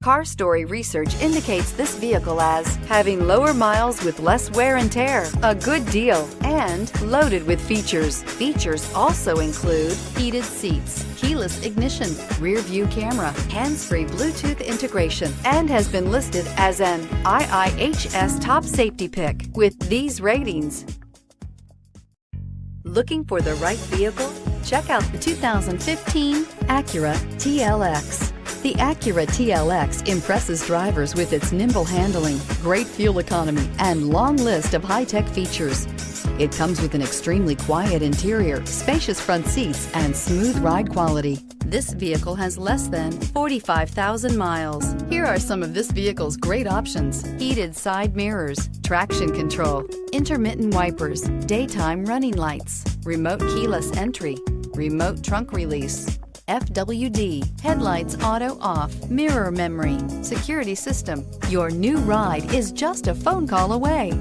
Car Story research indicates this vehicle as having lower miles with less wear and tear, a good deal, and loaded with features. Features also include heated seats, keyless ignition, rear view camera, hands-free Bluetooth integration, and has been listed as an IIHS top safety pick with these ratings. Looking for the right vehicle? Check out the 2015 Acura TLX. The Acura TLX impresses drivers with its nimble handling, great fuel economy, and long list of high-tech features. It comes with an extremely quiet interior, spacious front seats, and smooth ride quality. This vehicle has less than 45,000 miles. Here are some of this vehicle's great options: heated side mirrors, traction control, intermittent wipers, daytime running lights, remote keyless entry, remote trunk release, FWD, headlights auto off, mirror memory, security system. Your new ride is just a phone call away.